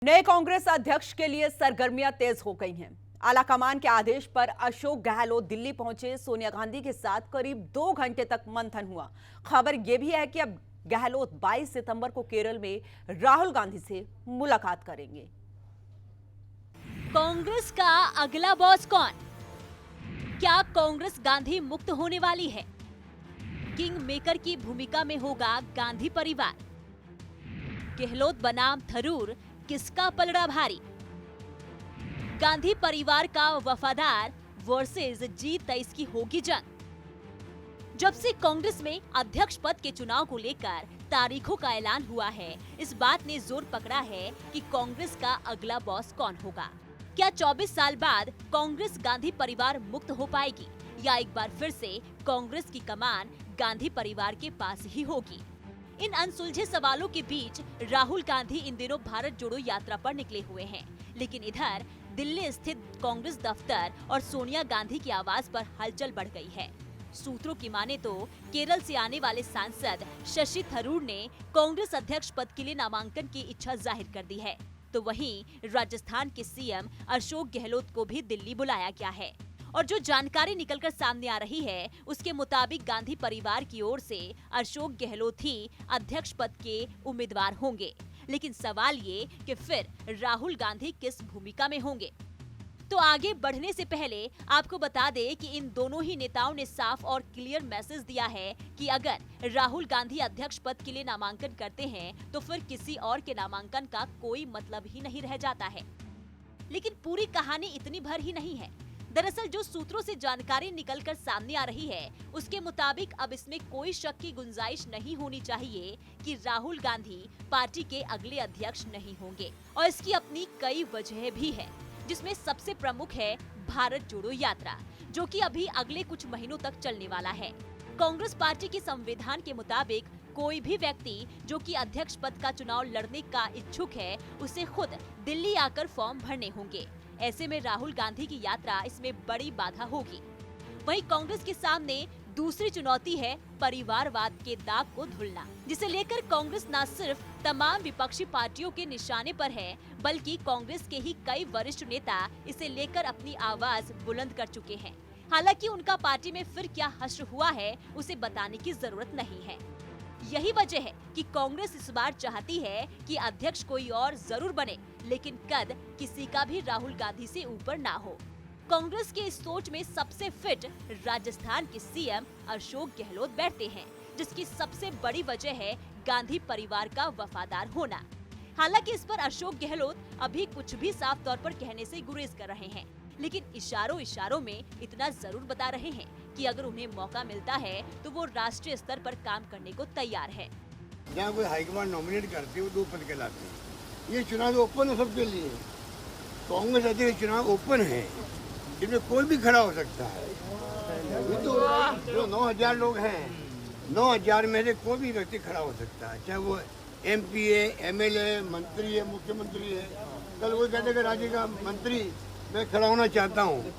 नए कांग्रेस अध्यक्ष के लिए सरगर्मियां तेज हो गई हैं। आलाकमान के आदेश पर अशोक गहलोत दिल्ली पहुंचे। सोनिया गांधी के साथ करीब 2 घंटे तक मंथन हुआ। खबर यह भी है कि अब गहलोत 22 सितंबर को केरल में राहुल गांधी से मुलाकात करेंगे। कांग्रेस का अगला बॉस कौन? क्या कांग्रेस गांधी मुक्त होने वाली है? किंग मेकर की भूमिका में होगा गांधी परिवार। गहलोत बनाम थरूर, किसका पलड़ा भारी? गांधी परिवार का वफादार वर्सेस G23 की होगी जंग। जब से कांग्रेस में अध्यक्ष पद के चुनाव को लेकर तारीखों का ऐलान हुआ है, इस बात ने जोर पकड़ा है कि कांग्रेस का अगला बॉस कौन होगा। क्या 24 साल बाद कांग्रेस गांधी परिवार मुक्त हो पाएगी या एक बार फिर से कांग्रेस की कमान गांधी परिवार के पास ही होगी? इन अनसुलझे सवालों के बीच राहुल गांधी इन दिनों भारत जोड़ो यात्रा पर निकले हुए हैं, लेकिन इधर दिल्ली स्थित कांग्रेस दफ्तर और सोनिया गांधी की आवाज पर हलचल बढ़ गई है। सूत्रों की माने तो केरल से आने वाले सांसद शशि थरूर ने कांग्रेस अध्यक्ष पद के लिए नामांकन की इच्छा जाहिर कर दी है, तो वहीं राजस्थान के सीएम अशोक गहलोत को भी दिल्ली बुलाया गया है। और जो जानकारी निकलकर सामने आ रही है, उसके मुताबिक गांधी परिवार की ओर से अशोक गहलोत ही अध्यक्ष पद के उम्मीदवार होंगे। लेकिन सवाल ये कि फिर राहुल गांधी किस भूमिका में होंगे? तो आगे बढ़ने से पहले आपको बता दें कि इन दोनों ही नेताओं ने साफ और क्लियर मैसेज दिया है कि अगर राहुल गांधी अध्यक्ष पद के लिए नामांकन करते हैं तो फिर किसी और के नामांकन का कोई मतलब ही नहीं रह जाता है। लेकिन पूरी कहानी इतनी भर ही नहीं है। दरअसल जो सूत्रों से जानकारी निकलकर सामने आ रही है, उसके मुताबिक अब इसमें कोई शक की गुंजाइश नहीं होनी चाहिए कि राहुल गांधी पार्टी के अगले अध्यक्ष नहीं होंगे। और इसकी अपनी कई वजह भी है, जिसमें सबसे प्रमुख है भारत जोड़ो यात्रा, जो कि अभी अगले कुछ महीनों तक चलने वाला है। कांग्रेस पार्टी के संविधान के मुताबिक कोई भी व्यक्ति जो कि अध्यक्ष पद का चुनाव लड़ने का इच्छुक है, उसे खुद दिल्ली आकर फॉर्म भरने होंगे। ऐसे में राहुल गांधी की यात्रा इसमें बड़ी बाधा होगी। वहीं कांग्रेस के सामने दूसरी चुनौती है परिवारवाद के दाग को धुलना, जिसे लेकर कांग्रेस न सिर्फ तमाम विपक्षी पार्टियों के निशाने पर है, बल्कि कांग्रेस के ही कई वरिष्ठ नेता इसे लेकर अपनी आवाज बुलंद कर चुके हैं। हालांकि उनका पार्टी में फिर क्या हश्र हुआ है, उसे बताने की जरूरत नहीं है। यही वजह है कि कांग्रेस इस बार चाहती है कि अध्यक्ष कोई और जरूर बने, लेकिन कद किसी का भी राहुल गांधी से ऊपर ना हो। कांग्रेस के इस सोच में सबसे फिट राजस्थान के सीएम अशोक गहलोत बैठते हैं, जिसकी सबसे बड़ी वजह है गांधी परिवार का वफादार होना। हालांकि इस पर अशोक गहलोत अभी कुछ भी साफ तौर पर कहने से गुरेज कर रहे हैं, लेकिन इशारों में इतना जरूर बता रहे हैं कि अगर उन्हें मौका मिलता है तो वो राष्ट्रीय स्तर पर काम करने को तैयार है। जहाँ कोई हाईकमान नॉमिनेट करती है वो 2 पद कहलाते हैं। ये चुनाव ओपन है सबके लिए। कांग्रेस अध्यक्ष चुनाव ओपन है, इसमें कोई भी खड़ा हो सकता है। ये तो जो 9,000 लोग हैं, 9,000 में से कोई भी व्यक्ति खड़ा हो सकता है, चाहे वो MP है, MLA, मंत्री है, मुख्यमंत्री है। कल कोई कहते कि राज्य का मंत्री मैं खड़ा होना चाहता हूँ,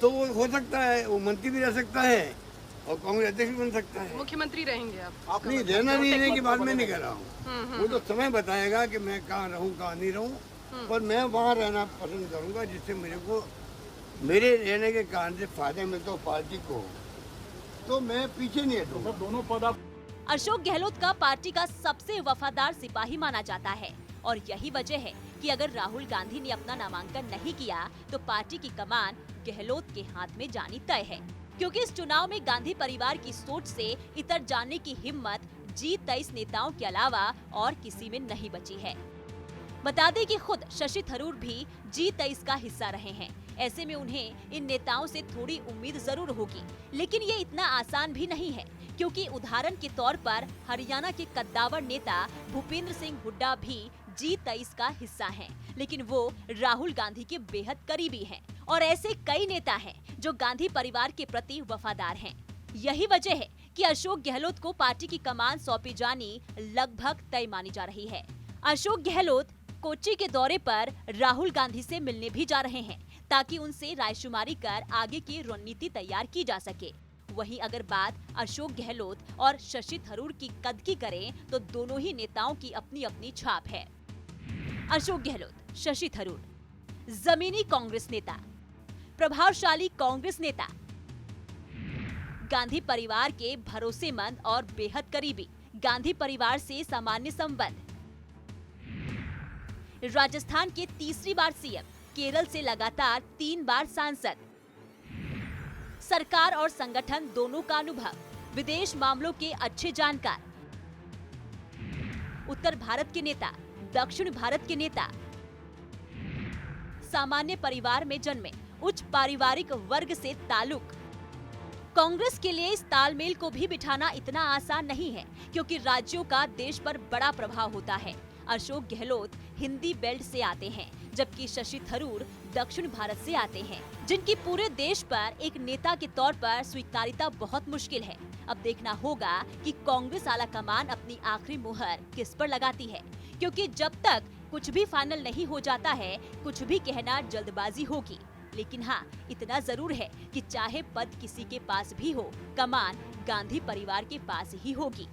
तो वो हो सकता है, वो मंत्री भी रह सकता है और कांग्रेस अध्यक्ष भी बन सकता है। मुख्यमंत्री रहेंगे आप? नहीं, रहना नहीं रहने की बात मैं नहीं कर रहा हूँ। वो तो समय बताएगा कि मैं कहाँ रहूँ कहाँ नहीं रहूँ, पर मैं वहाँ रहना पसंद करूँगा जिससे मेरे को मेरे रहने के कारण से फायदा मिलता हो पार्टी को, तो मैं पीछे नहीं हटूँगा। दोनों पद अशोक गहलोत का पार्टी का सबसे वफादार सिपाही माना जाता है, और यही वजह है कि अगर राहुल गांधी ने अपना नामांकन नहीं किया तो पार्टी की कमान गहलोत के हाथ में जानी तय है, क्योंकि इस चुनाव में गांधी परिवार की सोच से इतर जाने की हिम्मत G23 नेताओं के अलावा और किसी में नहीं बची है। बता दें कि खुद शशि थरूर भी G23 का हिस्सा रहे हैं। ऐसे में उन्हें इन नेताओं से थोड़ी उम्मीद जरूर होगी, लेकिन ये इतना आसान भी नहीं है, क्योंकि उदाहरण के तौर पर हरियाणा के कद्दावर नेता भूपेंद्र सिंह हुड्डा भी G23 का हिस्सा हैं, लेकिन वो राहुल गांधी के बेहद करीबी हैं। और ऐसे कई नेता हैं जो गांधी परिवार के प्रति वफादार हैं। यही वजह है कि अशोक गहलोत को पार्टी की कमान सौंपी जानी लगभग तय मानी जा रही है। अशोक गहलोत कोच्चि के दौरे पर राहुल गांधी से मिलने भी जा रहे हैं, ताकि उनसे रायशुमारी कर आगे की रणनीति तैयार की जा सके। वहीं अगर बात अशोक गहलोत और शशि थरूर की कद की करें तो दोनों ही नेताओं की अपनी अपनी छाप है। अशोक गहलोत, शशि थरूर, जमीनी कांग्रेस नेता, प्रभावशाली कांग्रेस नेता, गांधी परिवार के भरोसेमंद और बेहद करीबी, गांधी परिवार से सामान्य संबंध, राजस्थान के तीसरी बार सीएम, केरल से लगातार 3 बार सांसद, सरकार और संगठन दोनों का अनुभव, विदेश मामलों के अच्छे जानकार, उत्तर भारत के नेता, दक्षिण भारत के नेता, सामान्य परिवार में जन्मे, उच्च पारिवारिक वर्ग से ताल्लुक। कांग्रेस के लिए इस तालमेल को भी बिठाना इतना आसान नहीं है, क्योंकि राज्यों का देश पर बड़ा प्रभाव होता है। अशोक गहलोत हिंदी बेल्ट से आते हैं, जबकि शशि थरूर दक्षिण भारत से आते हैं, जिनकी पूरे देश पर एक नेता के तौर पर स्वीकार्यता बहुत मुश्किल है। अब देखना होगा कि कांग्रेस आलाकमान अपनी आखिरी मुहर किस पर लगाती है, क्योंकि जब तक कुछ भी फाइनल नहीं हो जाता है, कुछ भी कहना जल्दबाजी होगी। लेकिन हाँ, इतना जरूर है कि चाहे पद किसी के पास भी हो, कमान गांधी परिवार के पास ही होगी।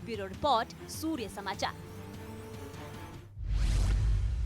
ब्यूरो रिपोर्ट, सूर्य समाचार।